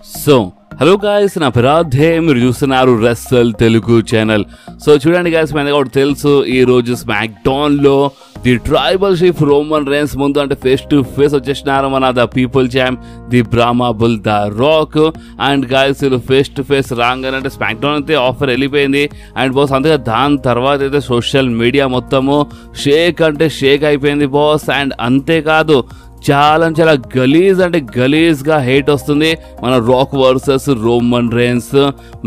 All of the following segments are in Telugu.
So, hello guys, na Paradhe మీరు చూస్తున్నారు రెస్సల్ తెలుగు ఛానల్. సో చూడండి గైస్, మనకి ఒకటి తెలుసు, ఈ రోజు స్మాక్ డౌన్ లో the tribal chief Roman Reigns ముందు అంటే ఫేస్ టు ఫేస్ వచ్చేసినారు మన the people champ the Brahma bull the Rock. And guys వీళ్ళు ఫేస్ టు ఫేస్ రాగానే అంటే స్మాక్ డౌన్ అయితే ఆఫర్ వెళ్ళిపోయింది. అండ్ బాస్ అందుకే దాని తర్వాత అయితే సోషల్ మీడియా మొత్తము షేక్ అంటే షేక్ అయిపోయింది బాస్. అండ్ అంతేకాదు చాలా గలీజ్ అంటే గలీజ్గా హేట్ వస్తుంది మన rock versus Roman Reigns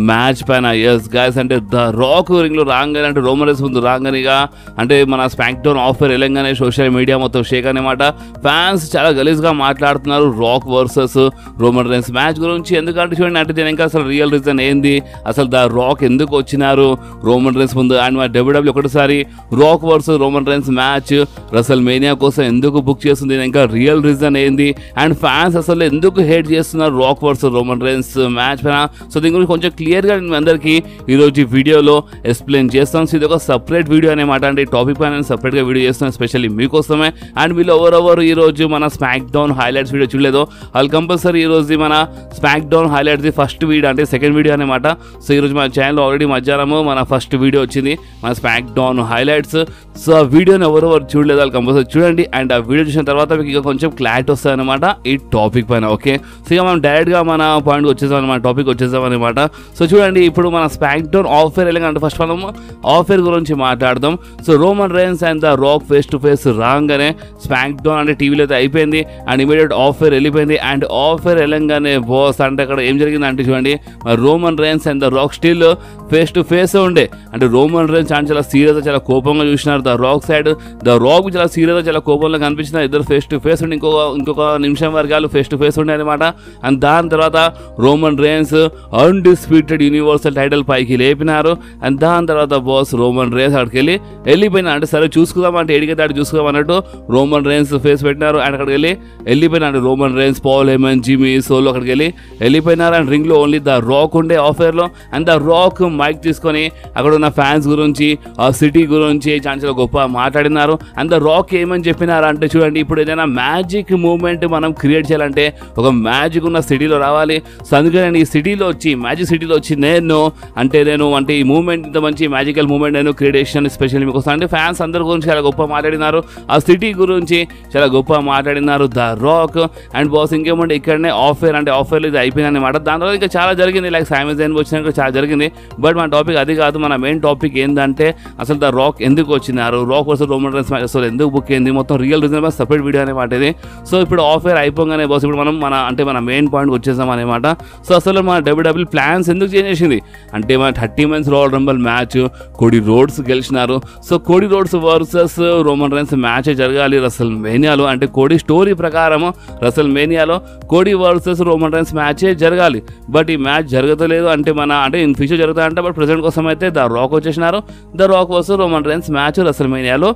match పైన. ఎస్ గైస్, అంటే ద రాక్ రింగ్లో రాగానే అంటే రోమన్ రేన్స్ ముందు రాగానేగా అంటే మన స్మాక్ డౌన్ ఆఫర్ వెళ్ళంగానే సోషల్ మీడియా మొత్తం షేక్ అనమాట. ఫ్యాన్స్ చాలా గలీజ్గా మాట్లాడుతున్నారు rock versus Roman Reigns match గురించి. ఎందుకంటే చూడండి, అంటే దీని ఇంకా అసలు రియల్ రీజన్ ఏంది, అసలు ద రాక్ ఎందుకు వచ్చినారు రోమన్ రేన్స్ ముందు, అండ్ మన డబ్ల్యూడబ్ల్యూ ఒకటిసారి Rock versus Roman Reigns match WrestleMania కోసం ఎందుకు బుక్ చేస్తుంది, ఇంకా రియల్ రీజన్ ఏంది, అండ్ ఫ్యాన్స్ అసలు ఎందుకు హేట్ చేస్తున్నారు Rock versus Roman Reigns match పైన. సో దీని గురించి కొంచెం క్లియర్గా నేను అందరికీ ఈరోజు ఈ వీడియోలో ఎక్స్ప్లెయిన్ చేస్తాను. సో ఇది ఒక సపరేట్ వీడియో అనమాట, అంటే ఈ టాపిక్ పైన నేను సపరేట్గా వీడియో చేస్తాను స్పెషల్లీ మీకోసమే. అండ్ వీళ్ళు ఎవరెవరు ఈరోజు మన స్మాక్ డౌన్ హైలైట్స్ వీడియో చూడలేదో వాళ్ళు కంపల్సరీ ఈరోజు మన smack down highlights first video అంటే సెకండ్ వీడియో అనమాట. సో ఈరోజు మన ఛానల్లో ఆల్రెడీ మధ్యాహ్నము మన ఫస్ట్ వీడియో వచ్చింది మన స్మాక్ డౌన్ హైలైట్స్. సో ఆ వీడియోని ఎవరెవరు చూడలేదు వాళ్ళు కంపల్సరీ చూడండి. అండ్ ఆ వీడియో చూసిన తర్వాత మీకు ఇక కొంచెం క్లారిటీ వస్తుంది అనమాట ఈ టాపిక్ పైన. ఓకే, సో ఇక మనం డైరెక్ట్గా మన పాయింట్ వచ్చేసాం అనమాట, టాపిక్ వచ్చేసాం అనమాట. సో చూడండి, ఇప్పుడు మన స్మాక్ డౌన్ ఆఫర్ వెళ్ళంటే ఫస్ట్ మనం ఆఫర్ గురించి మాట్లాడదాం. So Roman rains and the Rock face to face రాగానే స్మాక్ డౌన్ అంటే టీవీలో అయితే అయిపోయింది అండ్ ఇమీడియట్ ఆఫర్ వెళ్ళిపోయింది. అండ్ ఆఫర్ వెళ్ళంగానే బాస్ అంటే అక్కడ ఏం జరిగింది అంటే చూడండి, Roman rains and the rock still face to face ఉండే. అంటే రోమన్ రేన్స్ అంటే చాలా సీరియస్గా చాలా కోపంగా చూసినారు the rock side, the rock చాలా సీరియస్గా చాలా కోపంగా కనిపించిన ఇద్దరు ఫేస్ టు ఫేస్ ఉండి ఇంకొక నిమిషం వర్గాలు ఫేస్ టు ఫేస్ ఉండే అనమాట. అండ్ దాని తర్వాత Roman rains undisputed universal title పైకి లేపినారు. అండ్ దాని తర్వాత బాస్ రోమన్ రేన్స్ అక్కడికి వెళ్ళిపోయినా అంటే సరే చూసుకుందాం అంటే ఎడిగితే అటు చూసుకుందాం అన్నట్టు రోమన్ రేన్స్ ఫేస్ పెట్టినారు. అండ్ అక్కడికి వెళ్ళిపోయినా అంటే Roman Reigns, Paul Heyman, Jimmy, Solo అక్కడికి వెళ్ళిపోయినారు. అండ్ రింగ్లో ఓన్లీ ద రాక్ ఉండే ఆఫర్లో. అండ్ ద రాక్ మైక్ తీసుకొని అక్కడ ఉన్న ఫ్యాన్స్ గురించి ఆ సిటీ గురించి చాలా గొప్ప మాట్లాడినారు. అండ్ ద రాక్ ఏమని చెప్పినారు అంటే చూడండి, ఇప్పుడు ఏదైనా మ్యాజిక్ మూమెంట్ మనం క్రియేట్ చేయాలంటే ఒక మ్యాజిక్ ఉన్న సిటీలో రావాలి. సో అందుకే నేను ఈ సిటీలో వచ్చి మ్యాజిక్ సిటీలో వచ్చి నేను ఈ మూమెంట్ ఇంత మంచి మ్యాజికల్ మూమెంట్ నేను క్రియేట్ చేసాను స్పెషల్లీ మీకోసం. అంటే ఫ్యాన్స్ అందరి గురించి చాలా గొప్ప మాట్లాడినారు, ఆ సిటీ గురించి చాలా గొప్ప మాట్లాడినారు ద రాక్. అండ్ బాస్ ఇంకేమంటే ఇక్కడనే ఆఫర్ ఇది అయిపోయింది అనమాట. దాని తర్వాత ఇంకా చాలా జరిగింది, లైక్ సామి జైన్ వచ్చినాక చాలా జరిగింది. బట్ మన టాపిక్ అది కాదు, మన మెయిన్ టాపిక్ ఏంటంటే అసలు ద రాక్ ఎందుకు వచ్చినారు, rock versus Roman Reigns match అసలు ఎందుకు బుక్ అయింది, మొత్తం రియల్ రీజన్ సపరేట్ వీడియో అనమాట ఇది. సో ఇప్పుడు ఆఫర్ అయిపోగానే బాస్ ఇప్పుడు మనం మన మెయిన్ పాయింట్ వచ్చేసాం అనమాట. సో అసలు మన డబ్ల్యూడబ్ల్యూ ప్లాన్స్ ఎందుకు చేంజ్ చేసింది అంటే మన 30 months Royal Rumble match Cody Rhodes గెలిచినారు. So Cody Rhodes versus Roman Reigns match జరగాలి రసల్ మేనియాలో. అంటే కోడి స్టోరీ ప్రకారం రసల్ మేనియాలో కోడి వర్సెస్ రోమన్ రేన్స్ మ్యాచే జరగాలి. బట్ ఈ మ్యాచ్ జరగలేదు అంటే ఇన్ ఫ్యూచర్ జరుగుతా అంటే బట్ ప్రెసెంట్ కోసం అయితే ద రాక్ వచ్చేసినారు. The Rock versus Roman Reigns match రసల్ మేనియాలో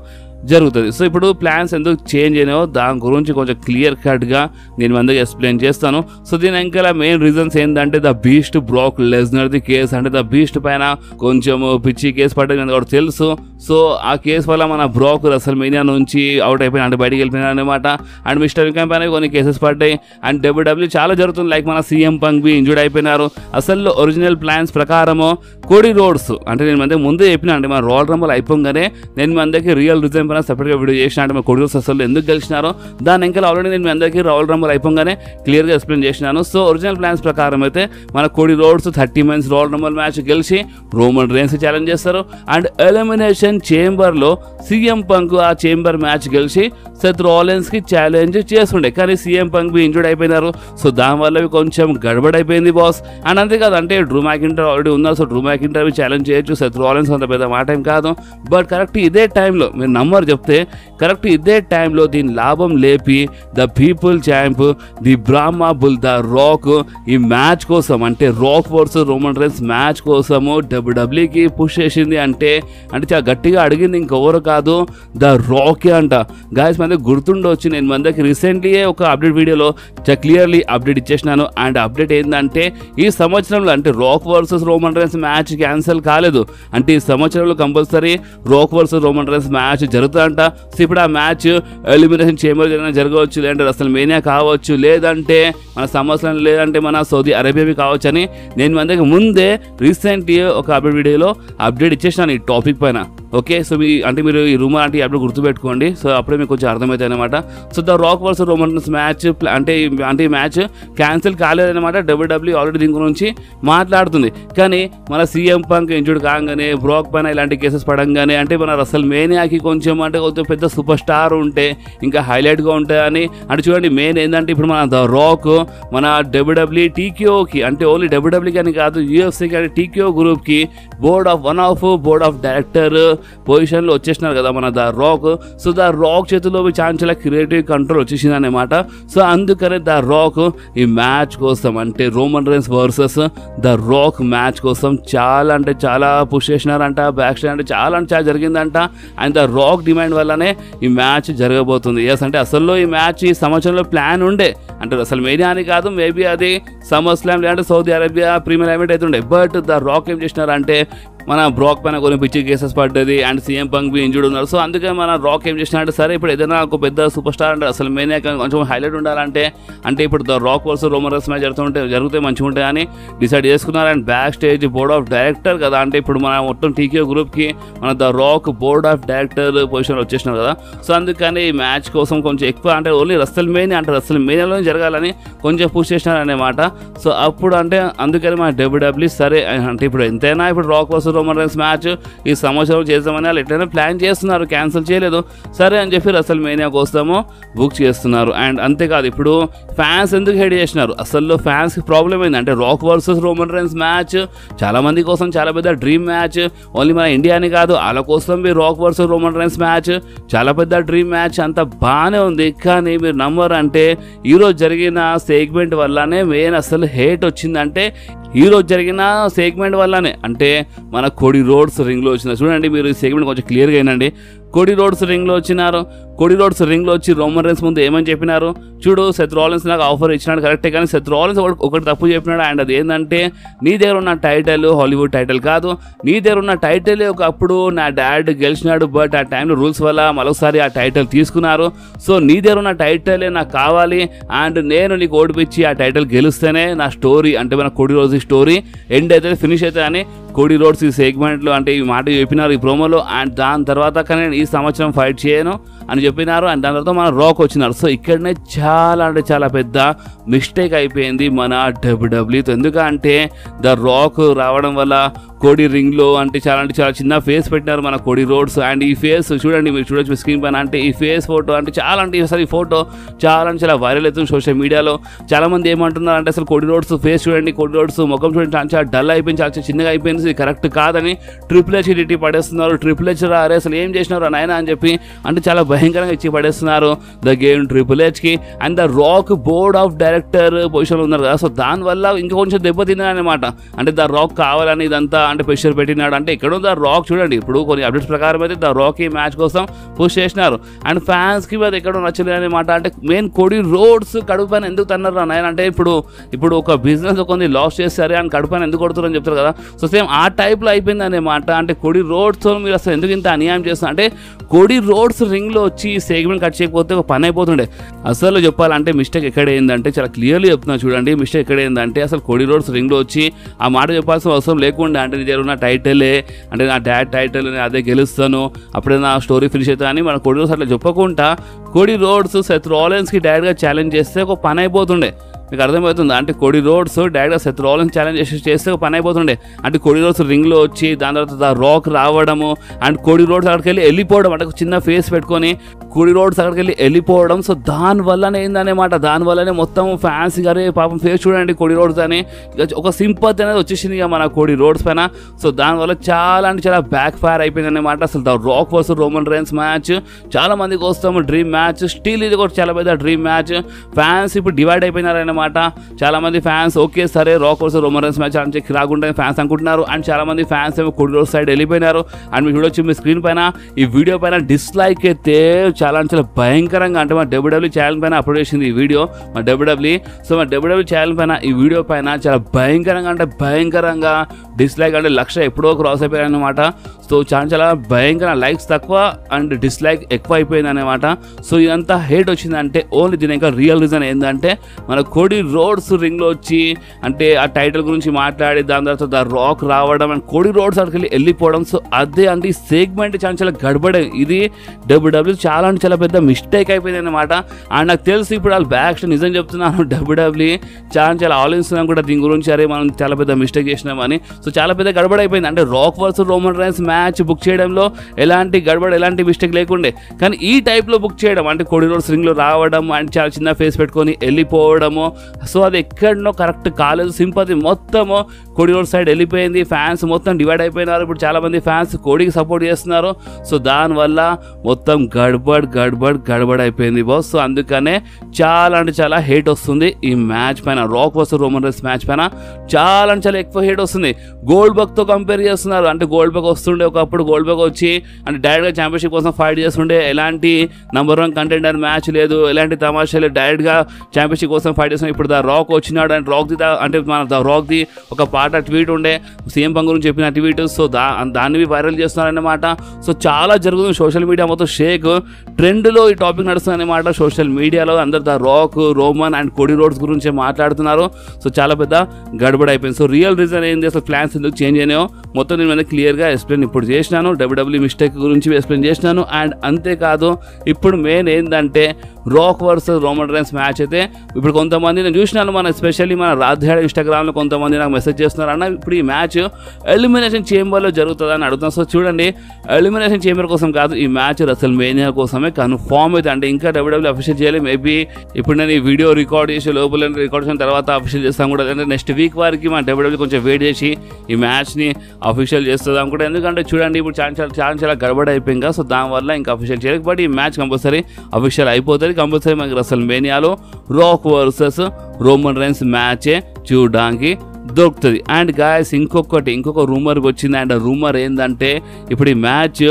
జరుగుతుంది. సో ఇప్పుడు ప్లాన్స్ ఎందుకు చేంజ్ అయినాయో దాని గురించి కొంచెం క్లియర్ కట్గా నేను అందరికి ఎక్స్ప్లెయిన్ చేస్తాను. సో దీని ఇంకా మెయిన్ రీజన్స్ ఏంటంటే ద బీస్ట్ బ్రాక్ లెస్నర్ది కేసు, అంటే ద బీస్ట్ పైన కొంచెం పిచ్చి కేసు పడ్డది మనకు కూడా తెలుసు. సో ఆ కేసు వల్ల మన బ్రాక్ రసల్ మేనియా నుంచి అవుట్ అయిపోయినా అంటే బయటికి వెళ్ళిపోయినా అనమాట. అండ్ మిస్టర్ విక్రమ్ పైన కొన్ని కేసెస్ పడ్డాయి. అండ్ డబ్ల్యూడబ్ల్యూ చాలా జరుగుతుంది, లైక్ మన సీఎం పంక్ బి ఇంజూర్డ్ అయిపోయినారు. అసలు ఒరిజినల్ ప్లాన్స్ ప్రకారము కోడి రోడ్స్ అంటే నేను ముందే చెప్పిన అంటే మన రాయల్ రంబల్ అయిపోగానే నేను అందరికీ రియల్ రీజన్ పైన సపరేట్గా వీడియో చేసిన అంటే మన కోడి రోడ్స్ అసలు ఎందుకు గెలిచినారో దాని ఇంకా ఆల్రెడీ నేను మీ అందరికీ రాయల్ రంబల్ అయిపోగానే క్లియర్గా ఎక్స్ప్లెయిన్ చేసినాను. సో ఒరిజినల్ ప్లాన్స్ ప్రకారం అయితే మన కోడి roads 30 months Royal Rumble match గెలిచి రోమన్ రేన్స్ ఛాలెంజ్ చేస్తారు. అండ్ ఎలిమినేషన్ చేంబర్లో సీఎం పంక్ ఆ చేంబర్ మ్యాచ్ గెలిచి సెత్ రాలిన్స్ కి ఛాలెంజ్ చేస్తుండే, కానీ సీఎం పంక్ బి ఇంజూర్డ్ అయిపోయినారు. సో దానివల్ల కొంచెం గడబడైపోయింది బాస్. అండ్ అంతేకాదు అంటే డ్రూ మ్యాకింటర్ ఆల్రెడీ ఉన్నారు. సో డ్రూ మ్యాకింటర్ ఛాలెంజ్ చేయొచ్చు, సెత్ రాలిన్స్ అంత పెద్ద మాట ఏం కాదు. బట్ కరెక్ట్ ఇదే టైంలో మీరు నంబర్ చెప్తే కరెక్ట్ ఇదే టైంలో దీని లాభం లేపి the people champ the Brahma bull the Rock ఈ మ్యాచ్ కోసం అంటే Rock versus Roman Reigns match కోసము డబ్ల్యూడబ్ల్యూకి పుష్ చేసింది. అంటే చాలా గట్టిగా అడిగింది ఇంకెవరు కాదు, ద రాకే అంట. గాయస్ మన గుర్తుండొచ్చు, నేను మన దగ్గర రీసెంట్లీ ఒక అప్డేట్ వీడియోలో క్లియర్లీ అప్డేట్ ఇచ్చేసినాను. అండ్ అప్డేట్ ఏంటంటే ఈ సంవత్సరంలో అంటే Rock versus Roman Reigns match cancel కాలేదు, అంటే ఈ సంవత్సరంలో compulsory rock versus Roman Reigns match జరుగుతుందంట. సో ఇప్పుడు ఆ మ్యాచ్ ఎలిమినేషన్ చేంబర్ జరగవచ్చు, లేదంటే అసలు మేనియా కావచ్చు, లేదంటే మన సంవత్సరం లేదంటే మన సౌదీ అరేబియా కావచ్చు అని నేను మన దగ్గర ముందే రీసెంట్లీ ఒక అప్డేట్ వీడియోలో అప్డేట్ ఇచ్చేసినాను ఈ టాపిక్ పైన. ఓకే, సో మీరు ఈ రూమర్ అంటే అప్పుడు గుర్తుపెట్టుకోండి, సో అప్పుడే మీకు కొంచెం అర్థమవుతాయి అనమాట. So the Rock versus Roman Reigns match అంటే ఈ మ్యాచ్ క్యాన్సిల్ కాలేదన్నమాట. డబ్ల్యూడబ్ల్యూ ఆల్రెడీ దీని గురించి మాట్లాడుతుంది, కానీ మన సీఎం పంక్ ఇంజూర్డ్ కాగానే బ్రాక్ పైన ఇలాంటి కేసెస్ పడంగానే అంటే మన రసల్ మేనియాకి కొంచెం అంటే కొంచెం పెద్ద సూపర్ స్టార్ ఉంటే ఇంకా హైలైట్గా ఉంటాయని అంటే చూడండి. మెయిన్ ఏంటంటే ఇప్పుడు మన ద రాక్ మన డబ్ల్యూడబ్ల్యూ టీక్యూకి అంటే ఓన్లీ డబ్ల్యూడబ్ల్యూకి అని కాదు, యూఎఫ్సీకి అంటే టీక్యూ గ్రూప్కి బోర్డ్ ఆఫ్ డైరెక్టర్ పొజిషన్లో వచ్చేసినారు కదా మన the rock. So the rock చేతిలో చాలా క్రియేటివ్ కంట్రోల్ వచ్చేసింది అనమాట. సో అందుకనే ద రాక్ ఈ మ్యాచ్ కోసం అంటే Roman Reigns versus the rock match కోసం చాలా అంటే చాలా పుష్ చేసినారంట, బ్యాక్ స్టేజ్ అంటే చాలా జరిగిందంట. అండ్ ద రాక్ డిమాండ్ వల్లనే ఈ మ్యాచ్ జరగబోతుంది. ఎస్ అంటే అసలు ఈ మ్యాచ్ ఈ సంవత్సరంలో ప్లాన్ ఉండే, అంటే అసలు మేనియా అని కాదు, మేబీ అది సమ్మర్ స్లామ్ లేదంటే సౌదీ అరేబియా ప్రీమియర్ ఈవెంట్ అవుతుండే. బట్ ద రాక్ ఏం చేసినారంటే మన బ్రాక్ పైన కొన్ని పిచ్చి కేసెస్ పడ్డది and CM Punk be injured ఉన్నారు. సో అందుకే మన రాక్ ఏం చేసినారంటే సరే ఇప్పుడు ఏదైనా ఒక పెద్ద సూపర్ స్టార్ అంటే అసలు మేనియా కొంచెం హైలైట్ ఉండాలంటే అంటే ఇప్పుడు the Rock versus Roman Reigns match జరిగితే మంచిగా ఉంటాయి అని డిసైడ్ చేసుకున్నారు. And back stage board of director కదా, అంటే ఇప్పుడు మన మొత్తం టీకే గ్రూప్కి మన the Rock board of director పొజిషన్లో వచ్చేసినారు కదా. సో అందుకని ఈ మ్యాచ్ కోసం కొంచెం ఎక్కువ అంటే ఓన్లీ రసల్ మేనియాలో జరగాలని కొంచెం పుష్ చేసినారు అనమాట. సో అప్పుడు అంటే అందుకని మన డబ్ల్యూడబ్ల్యూ సరే అంటే ఇప్పుడు ఎంతైనా ఇప్పుడు rock versus Roman Reigns match ఈ సంవత్సరం చేద్దామని వాళ్ళు ఎట్లయినా ప్లాన్ చేస్తున్నారు, క్యాన్సిల్ చేయలేదు. సరే అని చెప్పి రసల్ మేనియా కోసము బుక్ చేస్తున్నారు. అండ్ అంతేకాదు ఇప్పుడు ఫ్యాన్స్ ఎందుకు హెడ్ చేసినారు, అసలు ఫ్యాన్స్కి ప్రాబ్లం ఏంది అంటే Rock versus Roman Reigns match చాలా మంది కోసం చాలా పెద్ద డ్రీమ్ మ్యాచ్, ఓన్లీ మన ఇండియాని కాదు వాళ్ళ కోసం మీ Rock versus Roman Reigns match చాలా పెద్ద డ్రీమ్ మ్యాచ్, అంత బాగానే ఉంది. కానీ మీరు నమ్మరు అంటే ఈరోజు జరిగిన సెగ్మెంట్ వల్లనే మెయిన్ అసలు హేట్ వచ్చిందంటే ఈరోజు జరిగిన సెగ్మెంట్ వల్లనే. అంటే మన కోడి రోడ్స్ రింగ్లో వచ్చిన చూడండి, మీరు ఈ సెగ్మెంట్ కొంచెం క్లియర్గా అయినండి. కోడి రోడ్స్ రింగ్లో వచ్చినారు, కోడి రోడ్స్ రింగ్లో వచ్చి రోమన్ రైన్స్ ముందు ఏమని చెప్పినారు, చూడు సెత్ రాలిన్స్ నాకు ఆఫర్ ఇచ్చినాడు కరెక్టే, కానీ సెత్ రాలిన్స్ ఒకటి తప్పు చెప్పినాడు. అండ్ అది ఏంటంటే నీ దగ్గర ఉన్న టైటిల్ హాలీవుడ్ టైటిల్ కాదు, నీ దగ్గర ఉన్న టైటిల్ ఒకప్పుడు నా డాడ్ గెలిచినాడు, బట్ ఆ టైంలో రూల్స్ వల్ల మరొకసారి ఆ టైటిల్ తీసుకున్నారు. సో నీ దగ్గర ఉన్న టైటిలే నాకు కావాలి అండ్ నేను నీకు ఓడిపించి ఆ టైటిల్ గెలిస్తేనే నా స్టోరీ అంటే మన కోడి రోడ్స్ స్టోరీ ఎండ్ అయితే ఫినిష్ అవుతుంది అని కోడి రోడ్స్ ఈ సెగ్మెంట్లో అంటే ఈ మాట చెప్పినారు ఈ ప్రోమోలో. అండ్ దాని తర్వాత కానీ ఈ సంవత్సరం ఫైట్ చేయను అని చెప్పినారు. అండ్ దాని తర్వాత మన రాక్ వచ్చినారు. సో ఇక్కడనే చాలా అంటే చాలా పెద్ద మిస్టేక్ అయిపోయింది మన డబ్ల్యూడబ్ల్యూతో. ఎందుకంటే ద రాక్ రావడం వల్ల కోడి రింగ్లో అంటే చాలా చిన్న ఫేస్ పెట్టినారు మన కోడి రోడ్స్. అండ్ ఈ ఫేస్ చూడండి, మీరు చూడొచ్చు స్క్రీన్ పైన, అంటే ఈ ఫేస్ ఫోటో అంటే చాలా అంటే అసలు ఈ ఫోటో చాలా వైరల్ అవుతుంది సోషల్ మీడియాలో. చాలామంది ఏమంటున్నారు అంటే అసలు కోడి రోడ్స్ ఫేస్ చూడండి, కోడి రోడ్స్ ముఖం చూడండి చాలా డల్ అయిపోయింది, చాలా చిన్నగా అయిపోయింది, ఇది కరెక్ట్ కాదని ట్రిపుల్ హెచ్ డిటి పడేస్తున్నారు. ట్రిపుల్ హెచ్ రారే అసలు ఏం చేసినారు నాయన అని చెప్పి అంటే చాలా భయంకరంగా ఇచ్చి పడేస్తున్నారు ద గేమ్ ట్రిపుల్ హెచ్కి. And the Rock board of director పొజిషన్లో ఉన్నారు కదా, సో దానివల్ల ఇంకా కొంచెం దెబ్బతిన్నారనమాట. అంటే ద రాక్ కావాలని ఇదంతా అంటే ప్రెషర్ పెట్టినాడు. అంటే ఇక్కడ ద రాక్ చూడండి, ఇప్పుడు కొన్ని అప్డేట్స్ ప్రకారం అయితే ద రాక్ ఈ మ్యాచ్ కోసం పుష్ చేసినారు. అండ్ ఫ్యాన్స్కి అది ఎక్కడో నచ్చలేదు అనమాట. అంటే మెయిన్ కోడి రోడ్స్ కడుపు పైన ఎందుకు తన్నారు నాయన అంటే ఇప్పుడు ఒక బిజినెస్ కొన్ని లాస్ చేస్తారు అని కడుపు పైన ఎందుకు కొడుతారని చెప్తారు కదా. సో సేమ్ ఆ టైప్లో అయిపోయింది అనమాట. అంటే కోడి రోడ్స్తో మీరు అసలు ఎందుకు ఇంత అన్యాయం చేస్తున్నారు అంటే కోడి రోడ్స్ రింగ్లో వచ్చి సెగ్మెంట్ కట్ చేయకపోతే ఒక పని అయిపోతుండే. అసలు చెప్పాలంటే మిస్టేక్ ఎక్కడ ఏందంటే చాలా క్లియర్లీ చెప్తున్నా చూడండి, మిస్టేక్ ఎక్కడ ఏందంటే అసలు కోడి రోడ్స్ రింగ్లో వచ్చి ఆ మాట చెప్పాల్సిన అవసరం లేకుండా అంటే నీ దగ్గర ఉన్న టైటిలే అంటే నా డాడ్ టైటిల్ నేను అదే గెలుస్తాను అప్పుడే నా స్టోరీ ఫినిష్ అవుతా అని మన కోడి రోడ్స్ అట్లా చెప్పకుండా కోడి రోడ్స్ సెత్ రాలిన్స్కి డైరెక్ట్గా ఛాలెంజ్ చేస్తే ఒక పని అయిపోతుండే. మీకు అర్థమవుతుంది అంటే కోడి రోడ్స్ డైరెక్ట్గా సెత్ రాలిన్స్ ఛాలెంజ్ చేస్తే ఒక పని అయిపోతుండే. అంటే కోడి రోడ్స్ రింగ్లో వచ్చి దాని తర్వాత రాక్ రావడము అండ్ కోడి రోడ్స్ అక్కడికి వెళ్ళిపోవడం అంటే చిన్న ఫేస్ పెట్టుకొని కోడి రోడ్స్ అక్కడికి వెళ్ళిపోవడం. సో దానివల్లనే ఏందనేమాట, దానివల్లనే మొత్తం ఫ్యాన్స్ గారే పాపం ఫేస్ చూడండి కోడి రోడ్స్ అని ఒక సింపతి అనేది వచ్చేసింది ఇక మన కోడి రోడ్స్ పైన. సో దానివల్ల చాలా అంటే చాలా బ్యాక్ ఫైర్ అయిపోయింది అనమాట. అసలు the Rock versus Roman Reigns match చాలా మందికి వస్తాము డ్రీమ్ మ్యాచ్, స్టిల్ ఇది కూడా చాలా పెద్ద డ్రీమ్ మ్యాచ్. ఫ్యాన్స్ ఇప్పుడు డివైడ్ అయిపోయినారనమాట. అన్నమాట. చాలా మంది ఫ్యాన్స్ ఓకే సరే rock versus Roman Reigns match అంటే రాకుండా ఫ్యాన్స్ అనుకుంటున్నారు. అండ్ చాలా మంది ఫ్యాన్స్ ఏమో కోడి రోడ్స్ సైడ్ వెళ్ళిపోయినారు. అండ్ మీకు చూడొచ్చు మీ స్క్రీన్ పైన ఈ వీడియో పైన డిస్లైక్ అయితే చాలా భయంకరంగా, అంటే మా డబ్ల్యూడబ్ల్యూ ఛానల్ పైన అప్లోడ్ చేసింది ఈ వీడియో మా డబ్ల్యూడబ్ల్యూ. సో మా డబ్ల్యూడబ్ల్యూ ఛానల్ పైన ఈ వీడియో పైన చాలా భయంకరంగా అంటే భయంకరంగా డిస్లైక్ అంటే 1,00,000 ఎప్పుడో క్రాస్ అయిపోయాయి అనమాట. సో చాలా భయంకర లైక్స్ తక్కువ అండ్ డిస్లైక్ ఎక్కువ అయిపోయింది అనమాట. సో ఇదంతా హేట్ వచ్చిందంటే ఓన్లీ దీని యొక్క రియల్ రీజన్ ఏంటంటే మన కోడి రోడ్స్ రింగ్లో వచ్చి అంటే ఆ టైటిల్ గురించి మాట్లాడి దాని తర్వాత ద రాక్ రావడం అండ్ కోడి రోడ్స్ అక్కడికి వెళ్ళిపోవడం. సో అదే అంటే ఈ సెగ్మెంట్ చాలా గడబడే. ఇది డబ్ల్యూడబ్ల్యూ చాలా అంటే చాలా పెద్ద మిస్టేక్ అయిపోయింది అనమాట. అండ్ నాకు తెలుసు ఇప్పుడు వాళ్ళు బ్యాక్ నిజం చెప్తున్నాను, డబ్ల్యూడబ్ల్యూ చాలా ఆలోచిస్తున్నాం కూడా దీని గురించి, అరే మనం చాలా పెద్ద మిస్టేక్ చేసినామని. సో చాలా పెద్ద గడబడ అయిపోయింది. అంటే Rock versus Roman Reigns match book చేయడంలో ఎలాంటి గడబడ ఎలాంటి మిస్టేక్ లేకుండే, కానీ ఈ టైప్లో బుక్ చేయడం అంటే కోడి రోడ్స్ రింగ్లో రావడం అండ్ చాలా చిన్న ఫేస్ పెట్టుకొని వెళ్ళిపోవడము, సో అది ఎక్కడనో కరెక్ట్ కాలేదు. సింపతి మొత్తము కోడి రోడ్ సైడ్ వెళ్ళిపోయింది. ఫ్యాన్స్ మొత్తం డివైడ్ అయిపోయినారు. ఇప్పుడు చాలా మంది ఫ్యాన్స్ కోడికి సపోర్ట్ చేస్తున్నారు. సో దానివల్ల మొత్తం గడబడ్ అయిపోయింది బాస్. సో అందుకనే చాలా అంటే చాలా హేట్ వస్తుంది ఈ మ్యాచ్ పైన. Rock versus Roman Reigns match పైన చాలా అంటే చాలా ఎక్కువ హేట్ వస్తుంది. గోల్డ్ బర్గ్తో కంపేర్ చేస్తున్నారు. అంటే గోల్డ్ బర్గ్ వస్తుండే ఒకప్పుడు, గోల్డ్ బర్గ్ వచ్చి అంటే డైరెక్ట్గా ఛాంపియన్షిప్ కోసం ఫైట్ చేస్తుండే, ఎలాంటి నెంబర్ 1 కంటెండర్ మ్యాచ్ లేదు, ఎలాంటి తమాషా లేదు, డైరెక్ట్గా ఛాంపియన్షిప్ కోసం ఫైట్ చేస్తున్నాడు. ఇప్పుడు ద రాక్ వచ్చినాడు అండ్ అంటే మన ద రాక్ది ఒక పాట ట్వీట్ ఉండే సీఎం పంగ్ గురించి చెప్పిన ట్వీట్. సో దాన్ని వైరల్ చేస్తున్నారన్నమాట. సో చాలా జరుగుతుంది సోషల్ మీడియా మొత్తం షేక్ ట్రెండ్లో ఈ టాపిక్ నడుస్తుంది అనమాట. సోషల్ మీడియాలో అందరు the rock, Roman and Cody roads గురించి మాట్లాడుతున్నారు. సో చాలా పెద్ద గడబడ అయిపోయింది. సో రియల్ రీజన్ ఏంది, అసలు ప్లాన్స్ ఎందుకు చేంజ్ అయినాయో మొత్తం నేను క్లియర్గా ఎక్స్ప్లెయిన్ ఇప్పుడు చేసినాను. డబ్ల్యూడబ్ల్యూ మిస్టేక్ గురించి ఎక్స్ప్లెయిన్ చేసినాను. అండ్ అంతేకాదు ఇప్పుడు మెయిన్ ఏంటంటే rock versus Roman Reigns match అయితే ఇప్పుడు కొంతమంది నేను చూసినాను, మన ఎస్పెషల్లీ మన రాధ్యాడ ఇన్స్టాగ్రామ్లో కొంతమంది నాకు మెసేజ్ చేస్తున్నారు, అన్న ఇప్పుడు ఈ మ్యాచ్ ఎలిమినేషన్ చేంబర్లో జరుగుతుందని అడుగుతున్నాను. సో చూడండి, ఎలిమినేషన్ చేంబర్ కోసం కాదు, ఈ మ్యాచ్ రెసల్ మేనియా కోసమే కన్ఫామ్ అయితే. అంటే ఇంకా డబ్ల్యూడబ్ల్యూ అఫీషియల్ చేయలేదు. మేబీ ఇప్పుడు నేను ఈ వీడియో రికార్డ్ చేసి లోపల రికార్డ్ చేసిన తర్వాత అఫీషియల్ చేస్తాను కూడా. అంటే నెక్స్ట్ వీక్ వరకు మన డబ్ల్యూడబ్ల్యూ కొంచెం వెయిట్ చేసి ఈ మ్యాచ్ని అఫీషియల్ చేస్తుంది అనుకుంటే, ఎందుకంటే చూడండి ఇప్పుడు చాలా గడబడ అయిపోయింది కదా. సో దానివల్ల ఇంకా అఫీషియల్ చేయలేదు. బట్ ఈ మ్యాచ్ కంపల్సరీ అఫీషియల్ అయిపోతుంది. కంపల్సరీ మనకి రెసల్ మేనియాలో రాక్ వర్సెస్ రోమన్ రైన్స్ మ్యాచే చూడడానికి దొరుకుతుంది. అండ్ గాయస్ ఇంకొక రూమర్ వచ్చింది. అండ్ రూమర్ ఏంటంటే ఇప్పుడు ఈ మ్యాచ్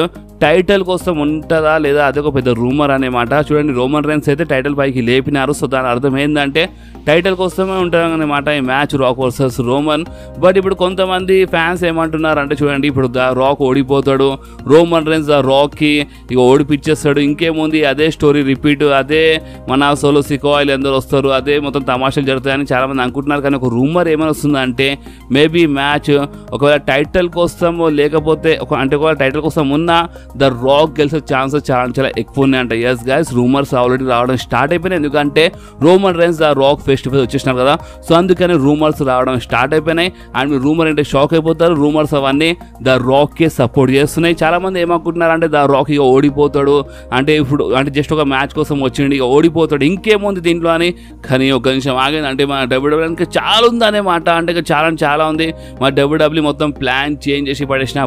టైటిల్ కోసం ఉంటుందా లేదా అదొక పెద్ద రూమర్ అనేమాట. చూడండి, రోమన్ రైన్స్ అయితే టైటిల్ పైకి లేపినారు. సో దాని అర్థం ఏంటంటే టైటిల్ కోసమే ఉంటుంది అనమాట ఈ match Rock versus Roman. But ఇప్పుడు కొంతమంది ఫ్యాన్స్ ఏమంటున్నారు అంటే చూడండి, ఇప్పుడు ద రాక్ ఓడిపోతాడు, రోమన్ రైన్స్ ద రాక్కి ఇక ఓడిపిచ్చేస్తాడు, ఇంకేముంది అదే స్టోరీ రిపీట్, అదే మన సోలో సికోయిల్ అందరూ వస్తారు, అదే మొత్తం తమాషాలు జరుగుతాయని చాలామంది అనుకుంటున్నారు. కానీ ఒక రూమర్ ఏమైనా వస్తుందంటే మేబీ మ్యాచ్ ఒకవేళ టైటిల్ కోసం లేకపోతే ఒకవేళ టైటిల్ కోసం ఉన్నా ద రాక్ గెలిచే ఛాన్సెస్ చాలా ఎక్కువ ఉన్నాయంట. ఎస్ గైస్, రూమర్స్ ఆల్రెడీ రావడం స్టార్ట్ అయిపోయినాయి. ఎందుకంటే Roman Reigns the Rock face to face వచ్చేసినారు కదా. సో అందుకని రూమర్స్ రావడం స్టార్ట్ అయిపోయినాయి. అండ్ మీరు రూమర్ అంటే షాక్ అయిపోతారు. రూమర్స్ అవన్నీ ద రాక్కే సపోర్ట్ చేస్తున్నాయి. చాలా మంది ఏమనుకుంటున్నారు అంటే ద రాక్ ఇక ఓడిపోతాడు, అంటే ఇప్పుడు అంటే జస్ట్ ఒక మ్యాచ్ కోసం వచ్చిండు ఇక ఓడిపోతాడు, ఇంకేముంది దీంట్లో అని. కానీ ఒక నిమిషం ఆగింది, అంటే మన డబ్ల్యూడబ్ల్యూకి చాలా ఉంది అనే మాట. అంటే చాలా ఉంది. మా డబ్ల్యూడబ్ల్యూ మొత్తం ప్లాన్ చేంజ్ చేసి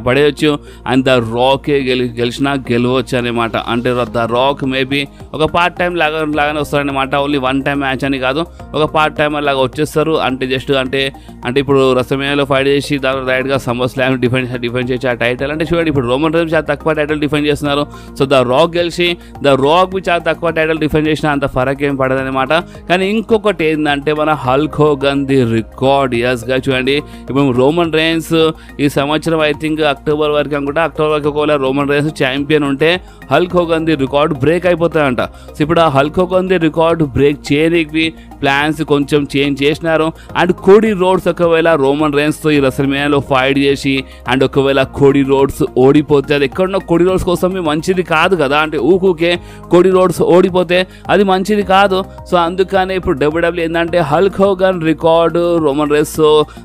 పడేయచ్చు అండ్ ద రాకే గెలిచినా గెలవచ్చు అనమాట. అంటే ద రాక్ మేబీ ఒక పార్ట్ టైం లాగానే వస్తారనమాట. ఓన్లీ 1 టైం మ్యాచ్ అని కాదు, ఒక పార్ట్ టైం లాగా వచ్చేస్తారు. అంటే జస్ట్ అంటే ఇప్పుడు రసమేలో ఫైట్ చేసి దాని రైట్గా సమ్మర్ స్లామ్ డిఫెండ్ చేసి ఆ టైటిల్. అంటే చూడండి, ఇప్పుడు రోమన్ రైన్స్ చాలా తక్కువ టైటిల్ డిఫెండ్ చేస్తున్నారు. సో ద రాక్ గెలిచి ద రాక్ చాలా తక్కువ టైటిల్ డిఫెండ్ చేసిన అంత ఫరక్ ఏం పడదనమాట. కానీ ఇంకొకటి ఏంటంటే మన హల్క్ హోగన్ ది రికార్డ్. ఎస్గా చూడండి, ఇప్పుడు రోమన్ రైన్స్ ఈ సంవత్సరం ఐ థింక్ అక్టోబర్ వరకు అనుకుంటా, అక్టోబర్ వరకు ఒకవేళ రోమన్ రైన్స్ ఛాంపియన్ ఉంటే Hulk Hogan the record break అయిపోతాయంట. సో ఇప్పుడు ఆ Hulk Hogan the record break చేయడానికి ప్లాన్స్ కొంచెం చేంజ్ చేసినారు. అండ్ కోడి రోడ్స్ ఒకవేళ రోమన్ రైన్స్తో ఈ రెసల్మేనియాలో ఫైట్ చేసి అండ్ ఒకవేళ కోడి రోడ్స్ ఓడిపోతే అది ఎక్కడన్నా కోడి రోడ్స్ కోసం మంచిది కాదు కదా. అంటే ఊకే కోడి రోడ్స్ ఓడిపోతే అది మంచిది కాదు. సో అందుకనే ఇప్పుడు డబ్ల్యూడబ్ల్యూ ఏంటంటే Hulk Hogan record Roman Reigns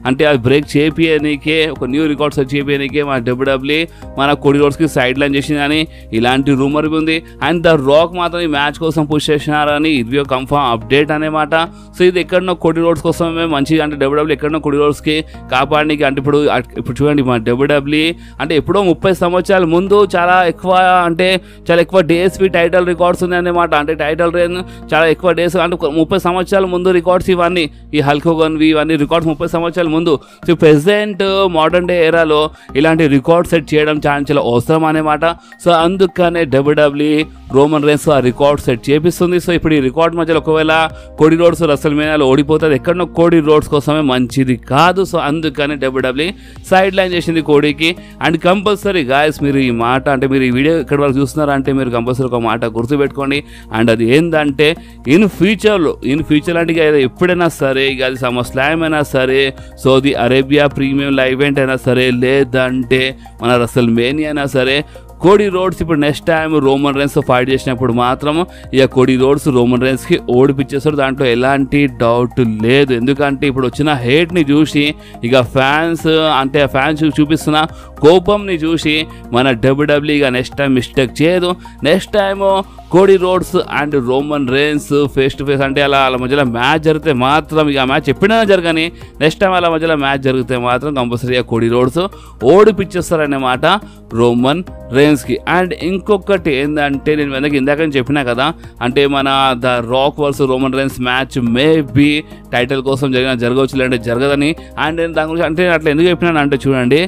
అంటే అది బ్రేక్ చేపియనికే, ఒక న్యూ రికార్డ్స్ చేపియనికే మన డబ్ల్యూడబ్ల్యూ మన కోడి రోడ్స్కి సైడ్ లైన్ చేసిందని ఇలాంటి రూమర్ ఉంది. అండ్ ద రాక్ మాత్రం ఈ మ్యాచ్ కోసం పుష్ చేసినారని ఇది కన్ఫర్మ్ అప్డేట్ అనమాట. సో ఇది ఎక్కడనో కోడి రోడ్స్ కోసమే మంచిగా అంటే డబ్ల్యూడబ్ల్యూ ఎక్కడనో కోడి రోడ్స్కి కాపాడడానికి అంటే ఇప్పుడు చూడండి మన డబ్ల్యూడబ్ల్యూ అంటే ఎప్పుడో 30 సంవత్సరాల ముందు చాలా ఎక్కువ డేస్ టైటిల్ రికార్డ్స్ ఉన్నాయన్నమాట. అంటే టైటిల్ రేన్ చాలా ఎక్కువ డేస్ అంటే 30 సంవత్సరాల ముందు రికార్డ్స్ ఇవన్నీ ఈ హల్క్ హోగన్వి ఇవన్నీ రికార్డ్స్ 30 సంవత్సరాల ముందు. సో ప్రెసెంట్ మోడర్న్ డే ఏరాలో ఇలాంటి రికార్డ్ సెట్ చేయడం చాలా అవసరం అనమాట. సో అందుకనే డబ్ల్యూడబ్ల్యూ రోమన్ రేన్స్ ఆ రికార్డ్ సెట్ చేపిస్తుంది. సో ఇప్పుడు ఈ రికార్డ్ మధ్యలో ఒకవేళ కోడి రోడ్స్ రెస్ల్మేనియాలో ఓడిపోతుంది ఎక్కడో కోడి రోడ్స్ కోసమే మంచిది కాదు. సో అందుకని డబ్ల్యూడబ్ల్యూ సైడ్ లైన్ చేసింది కోడికి. అండ్ కంపల్సరీ గాయస్ మీరు ఈ మాట అంటే మీరు ఈ వీడియో ఇక్కడ వరకు చూస్తున్నారంటే మీరు కంపల్సరీ ఒక మాట గుర్తుపెట్టుకోండి. అండ్ అది ఏంటంటే ఇన్ ఫ్యూచర్ అంటే ఎప్పుడైనా సరే ఇక అది సమ్మర్ స్లామ్ అయినా సరే Saudi Arabia premium live event అయినా సరే లేదంటే మన రెస్ల్మేనియా అయినా సరే కోడి రోడ్స్ ఇప్పుడు next time Roman rains fight చేసినప్పుడు మాత్రం ఇక కోడి రోడ్స్ రోమన్ రేన్స్కి ఓడిపించేస్తారు. దాంట్లో ఎలాంటి డౌట్ లేదు. ఎందుకంటే ఇప్పుడు వచ్చిన హేట్ని చూసి ఇక ఫ్యాన్స్ చూపిస్తున్న కోపంని చూసి మన డబ్ల్యూడబ్ల్యూ ఇక నెక్స్ట్ టైం మిస్టేక్ చేయదు. నెక్స్ట్ టైం కోడి roads and Roman Reigns face to face అంటే అలా మధ్యలో మ్యాచ్ జరిగితే మాత్రం ఇక మ్యాచ్ ఎప్పుడైనా జరగని నెక్స్ట్ టైం అలా మధ్యలో మ్యాచ్ జరిగితే మాత్రం కంపల్సరీగా కోడి రోడ్స్ ఓడిపించేస్తారన్నమాట రోమన్ రేన్స్కి. అండ్ ఇంకొకటి ఏంటంటే నేను ఇందాక చెప్పినా కదా అంటే మన the Rock versus Roman Reigns match maybe title కోసం జరగవచ్చు లేదంటే జరగదని. అండ్ దాని గురించి అంటే అట్లా ఎందుకు చెప్పినాను అంటే చూడండి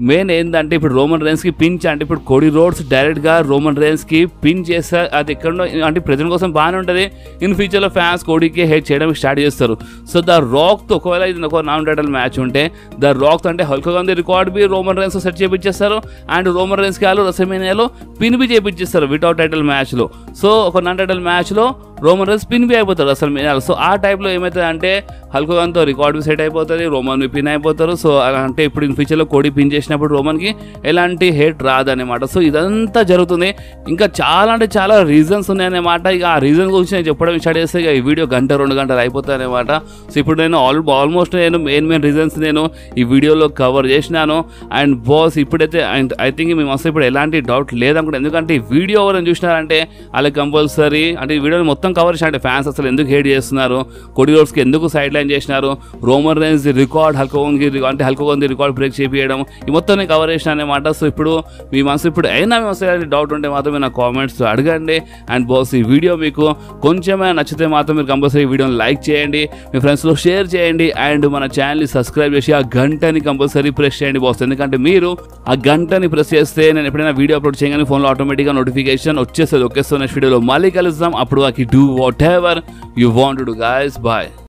మెయిన్ ఏంటంటే ఇప్పుడు రోమన్ రేన్స్కి పిన్ అంటే ఇప్పుడు కోడి రోడ్స్ డైరెక్ట్గా రోమన్ రేన్స్కి పిన్ చేస్తే అది ఎక్కడో అంటే ప్రజెంట్ కోసం బాగానే ఉంటుంది. ఇన్ ఫ్యూచర్లో ఫ్యాన్స్ కోడికి హెడ్ చేయడం స్టార్ట్ చేస్తారు. సో ద రాక్తో ఒకవేళ ఇది ఒక నాన్ టైటిల్ మ్యాచ్ ఉంటే ద రాక్తో అంటే హల్క్ హోగన్ రికార్డ్ బి రోమన్ రేన్స్ సెట్ చేయించేస్తారు. అండ్ రోమన్ రేన్స్కి వాళ్ళు రెస్ల్మేనియాలో పిన్ బి చేయించేస్తారు వితౌట్ టైటిల్ మ్యాచ్లో. సో ఒక నాన్ టైటిల్ మ్యాచ్లో రోమన్ రేన్స్ పిన్ బి అయిపోతారు రెస్ల్మేనియాలో. సో ఆ టైప్లో ఏమవుతుంది అంటే హల్క్ హోగన్తో రికార్డ్ సెట్ అయిపోతుంది రోమన్ పిన్ అయిపోతారు. సో అంటే ఇప్పుడు ఇన్ ఫ్యూచర్లో కోడి పిన్ చేసినప్పుడు రోమన్కి ఎలాంటి హేట్ రాదన్నమాట. సో ఇదంతా జరుగుతుంది. ఇంకా చాలా అంటే చాలా రీజన్స్ ఉన్నాయన్నమాట. ఇక ఆ రీజన్ గురించి నేను చెప్పడం స్టార్ట్ చేస్తే ఇక ఈ వీడియో 1-2 గంటలు అయిపోతాయి అనమాట. సో ఇప్పుడు నేను ఆల్మోస్ట్ నేను మెయిన్ రీజన్స్ నేను ఈ వీడియోలో కవర్ చేసినాను. అండ్ బాస్ ఇప్పుడైతే ఐ థింక్ మేము అసలు ఇప్పుడు ఎలాంటి డౌట్ లేదనుకుంటా. ఎందుకంటే ఈ వీడియో ఎవరైనా చూసినారంటే వాళ్ళకి కంపల్సరీ అంటే ఈ వీడియోని మొత్తం కవర్ చేసిన అంటే ఫ్యాన్స్ అసలు ఎందుకు హేట్ చేస్తున్నారు కోడి రోడ్స్కి ఎందుకు సైడ్ లైన్ చేసినారు Roman Reigns record Hulk Hogan record break చేపియడం ఈ మొత్తం కవర్ చేసిన అనమాట. సో ఇప్పుడు మీ మనసు ఇప్పుడు అయినా మీ మనసు డౌట్ ఉంటే మాత్రం నా కామెంట్స్ అడగండి. అండ్ బాస్ ఈ వీడియో మీకు కొంచెమే నచ్చితే మాత్రం మీరు కంపల్సరీ వీడియోని లైక్ చేయండి మీ ఫ్రెండ్స్లో షేర్ చేయండి. అండ్ మన ఛానల్ని సబ్స్క్రైబ్ చేసి ఆ గంటని కంపల్సరీ ప్రెస్ చేయండి బాస్. ఎందుకంటే మీరు ఆ గంటని ప్రెస్ చేస్తే నేను ఎప్పుడైనా వీడియో అప్లోడ్ చేయగానే ఫోన్లో ఆటోమేటిక్గా నోటిఫికేషన్ వచ్చేస్తుంది. నెక్స్ట్ వీడియోలో మళ్ళీ కలుద్దాం. అప్పుడు do whatever you want to do guys. Bye.